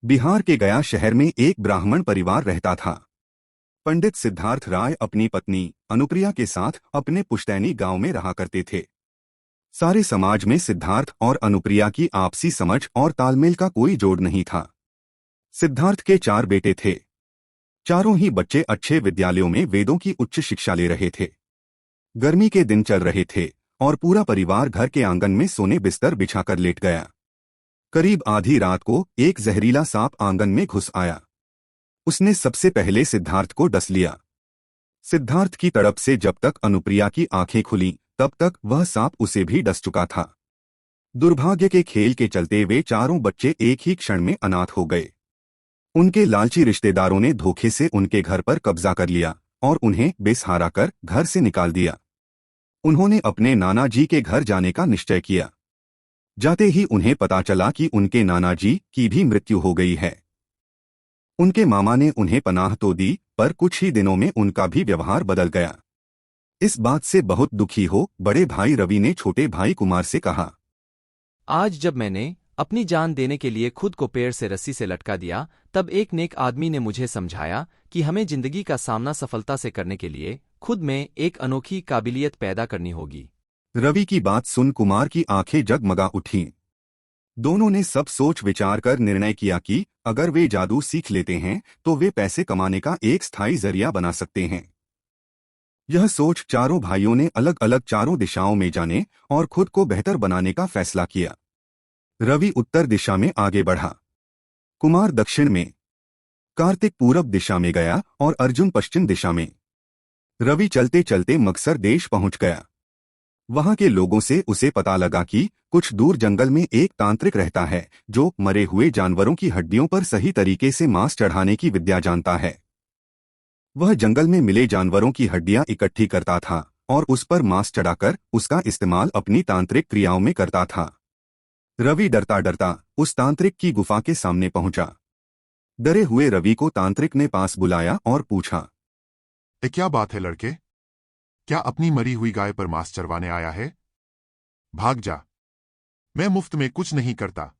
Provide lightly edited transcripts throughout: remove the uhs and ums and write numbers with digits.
बिहार के गया शहर में एक ब्राह्मण परिवार रहता था। पंडित सिद्धार्थ राय अपनी पत्नी अनुप्रिया के साथ अपने पुश्तैनी गांव में रहा करते थे। सारे समाज में सिद्धार्थ और अनुप्रिया की आपसी समझ और तालमेल का कोई जोड़ नहीं था। सिद्धार्थ के 4 बेटे थे। चारों ही बच्चे अच्छे विद्यालयों में वेदों की उच्च शिक्षा ले रहे थे। गर्मी के दिन चल रहे थे और पूरा परिवार घर के आंगन में सोने बिस्तर बिछाकर लेट गया। करीब आधी रात को एक जहरीला सांप आंगन में घुस आया। उसने सबसे पहले सिद्धार्थ को डस लिया। सिद्धार्थ की तड़प से जब तक अनुप्रिया की आंखें खुलीं, तब तक वह सांप उसे भी डस चुका था। दुर्भाग्य के खेल के चलते वे चारों बच्चे एक ही क्षण में अनाथ हो गए। उनके लालची रिश्तेदारों ने धोखे से उनके घर पर कब्जा कर लिया और उन्हें बेसहारा कर घर से निकाल दिया। उन्होंने अपने नाना जी के घर जाने का निश्चय किया। जाते ही उन्हें पता चला कि उनके नाना जी की भी मृत्यु हो गई है। उनके मामा ने उन्हें पनाह तो दी, पर कुछ ही दिनों में उनका भी व्यवहार बदल गया। इस बात से बहुत दुखी हो बड़े भाई रवि ने छोटे भाई कुमार से कहा, आज जब मैंने अपनी जान देने के लिए खुद को पेड़ से रस्सी से लटका दिया, तब एक नेक आदमी ने मुझे समझाया कि हमें जिंदगी का सामना सफलता से करने के लिए खुद में एक अनोखी काबिलियत पैदा करनी होगी। रवि की बात सुन कुमार की आंखें जगमगा उठीं। दोनों ने सब सोच विचार कर निर्णय किया कि अगर वे जादू सीख लेते हैं तो वे पैसे कमाने का एक स्थायी जरिया बना सकते हैं। यह सोच चारों भाइयों ने अलग अलग चारों दिशाओं में जाने और खुद को बेहतर बनाने का फैसला किया। रवि उत्तर दिशा में आगे बढ़ा, कुमार दक्षिण में, कार्तिक पूरब दिशा में गया और अर्जुन पश्चिम दिशा में। रवि चलते चलते मकसर देश पहुंच गया। वहां के लोगों से उसे पता लगा कि कुछ दूर जंगल में एक तांत्रिक रहता है जो मरे हुए जानवरों की हड्डियों पर सही तरीके से मांस चढ़ाने की विद्या जानता है। वह जंगल में मिले जानवरों की हड्डियां इकट्ठी करता था और उस पर मांस चढ़ाकर उसका इस्तेमाल अपनी तांत्रिक क्रियाओं में करता था। रवि डरता डरता उस तांत्रिक की गुफा के सामने पहुंचा। डरे हुए रवि को तांत्रिक ने पास बुलाया और पूछा, क्या बात है लड़के? क्या अपनी मरी हुई गाय पर मांस चरवाने आया है? भाग जा, मैं मुफ्त में कुछ नहीं करता।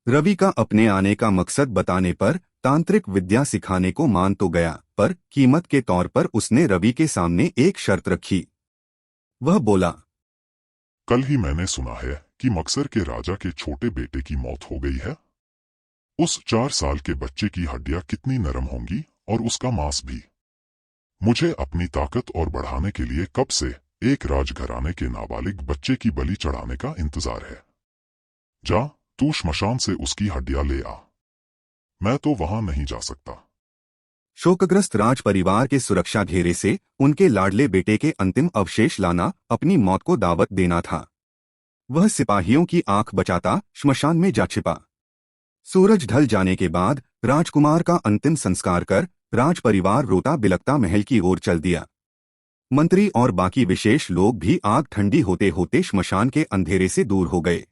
रवि का अपने आने का मकसद बताने पर तांत्रिक विद्या सिखाने को मान तो गया, पर कीमत के तौर पर उसने रवि के सामने एक शर्त रखी। वह बोला, कल ही मैंने सुना है कि मकसर के राजा के छोटे बेटे की मौत हो गई है। उस 4 साल के बच्चे की हड्डियां कितनी नरम होंगी और उसका मांस भी। मुझे अपनी ताकत और बढ़ाने के लिए कब से एक राजघराने के नाबालिग बच्चे की बलि चढ़ाने का इंतजार है। जा, तू श्मशान से उसकी हड्डियां ले आ। मैं तो वहां नहीं जा सकता। शोकग्रस्त राज परिवार के सुरक्षा घेरे से उनके लाडले बेटे के अंतिम अवशेष लाना अपनी मौत को दावत देना था। वह सिपाहियों की आंख बचाता श्मशान में जा छिपा। सूरज ढल जाने के बाद राजकुमार का अंतिम संस्कार कर राज परिवार रोता बिलखता महल की ओर चल दिया। मंत्री और बाकी विशेष लोग भी आग ठंडी होते होते श्मशान के अंधेरे से दूर हो गए।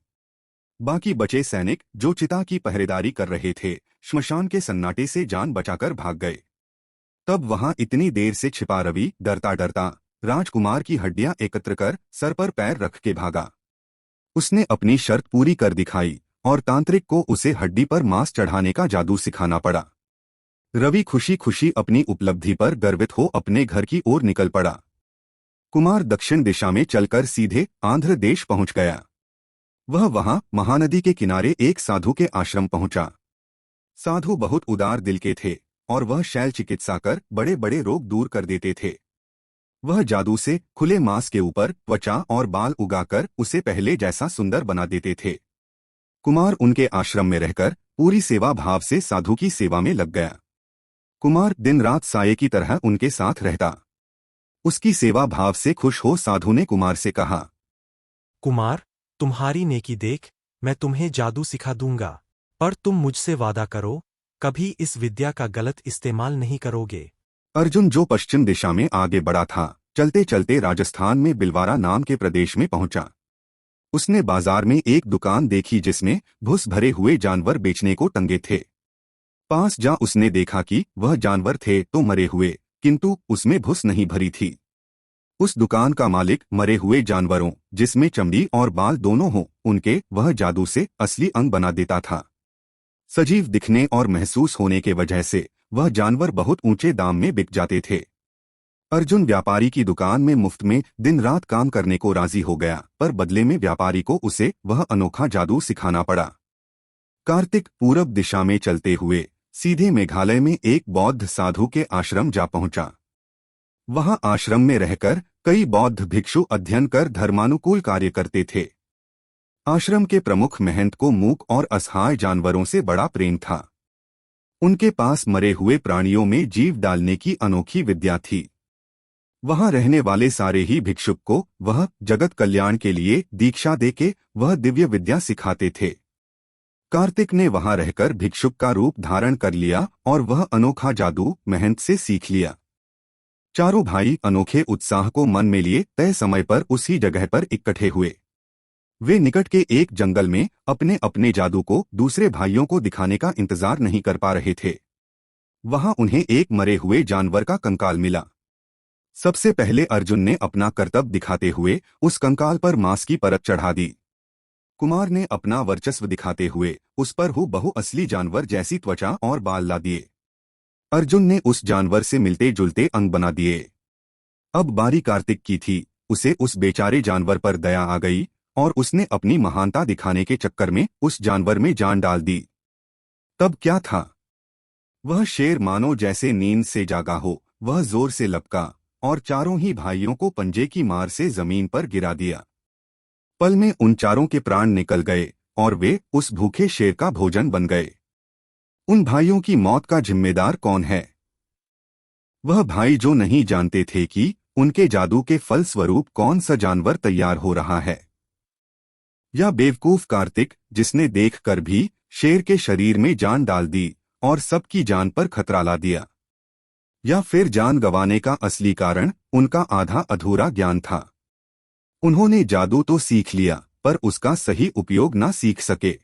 बाकी बचे सैनिक जो चिता की पहरेदारी कर रहे थे, श्मशान के सन्नाटे से जान बचाकर भाग गए। तब वहां इतनी देर से छिपा रवि डरता डरता राजकुमार की हड्डियां एकत्र कर सर पर पैर रख के भागा। उसने अपनी शर्त पूरी कर दिखाई और तांत्रिक को उसे हड्डी पर मांस चढ़ाने का जादू सिखाना पड़ा। रवि खुशी खुशी अपनी उपलब्धि पर गर्वित हो अपने घर की ओर निकल पड़ा। कुमार दक्षिण दिशा में चलकर सीधे आंध्र देश पहुंच गया। वह वहां महानदी के किनारे एक साधु के आश्रम पहुंचा। साधु बहुत उदार दिल के थे और वह शैल चिकित्सा कर बड़े बड़े रोग दूर कर देते थे। वह जादू से खुले मांस के ऊपर त्वचा और बाल उगाकर उसे पहले जैसा सुंदर बना देते थे। कुमार उनके आश्रम में रहकर पूरी सेवा भाव से साधु की सेवा में लग गया। कुमार दिन रात साये की तरह उनके साथ रहता। उसकी सेवा भाव से खुश हो साधु ने कुमार से कहा, कुमार, तुम्हारी नेकी देख मैं तुम्हें जादू सिखा दूंगा, पर तुम मुझसे वादा करो कभी इस विद्या का गलत इस्तेमाल नहीं करोगे। अर्जुन जो पश्चिम दिशा में आगे बढ़ा था, चलते चलते राजस्थान में बिलवारा नाम के प्रदेश में पहुंचा। उसने बाजार में एक दुकान देखी जिसमें भूस भरे हुए जानवर बेचने को टंगे थे। पास जा उसने देखा कि वह जानवर थे तो मरे हुए, किंतु उसमें भूस नहीं भरी थी। उस दुकान का मालिक मरे हुए जानवरों, जिसमें चमड़ी और बाल दोनों हों, उनके वह जादू से असली अंग बना देता था। सजीव दिखने और महसूस होने के वजह से वह जानवर बहुत ऊंचे दाम में बिक जाते थे। अर्जुन व्यापारी की दुकान में मुफ्त में दिन रात काम करने को राजी हो गया, पर बदले में व्यापारी को उसे वह अनोखा जादू सिखाना पड़ा। कार्तिक पूरब दिशा में चलते हुए सीधे मेघालय में एक बौद्ध साधु के आश्रम जा पहुंचा। वहां आश्रम में रहकर कई बौद्ध भिक्षु अध्ययन कर धर्मानुकूल कार्य करते थे। आश्रम के प्रमुख महंत को मूक और असहाय जानवरों से बड़ा प्रेम था। उनके पास मरे हुए प्राणियों में जीव डालने की अनोखी विद्या थी। वहां रहने वाले सारे ही भिक्षुक को वह जगत कल्याण के लिए दीक्षा देके वह दिव्य विद्या सिखाते थे। कार्तिक ने वहां रहकर भिक्षुक का रूप धारण कर लिया और वह अनोखा जादू महंत से सीख लिया। चारों भाई अनोखे उत्साह को मन में लिए तय समय पर उसी जगह पर इकट्ठे हुए। वे निकट के एक जंगल में अपने अपने जादू को दूसरे भाइयों को दिखाने का इंतजार नहीं कर पा रहे थे। वहां उन्हें एक मरे हुए जानवर का कंकाल मिला। सबसे पहले अर्जुन ने अपना करतब दिखाते हुए उस कंकाल पर मांस की परत चढ़ा दी। कुमार ने अपना वर्चस्व दिखाते हुए उस पर हूबहू असली जानवर जैसी त्वचा और बाल ला दिए। अर्जुन ने उस जानवर से मिलते जुलते अंग बना दिए। अब बारी कार्तिक की थी। उसे उस बेचारे जानवर पर दया आ गई और उसने अपनी महानता दिखाने के चक्कर में उस जानवर में जान डाल दी। तब क्या था? वह शेर मानो जैसे नींद से जागा हो, वह जोर से लपका और चारों ही भाइयों को पंजे की मार से जमीन पर गिरा दिया। पल में उन चारों के प्राण निकल गए और वे उस भूखे शेर का भोजन बन गए। उन भाइयों की मौत का जिम्मेदार कौन है? वह भाई जो नहीं जानते थे कि उनके जादू के फल स्वरूप कौन सा जानवर तैयार हो रहा है। या बेवकूफ कार्तिक, जिसने देखकर भी शेर के शरीर में जान डाल दी और सबकी जान पर खतरा ला दिया। या फिर जान गंवाने का असली कारण उनका आधा अधूरा ज्ञान था। उन्होंने जादू तो सीख लिया पर उसका सही उपयोग ना सीख सके।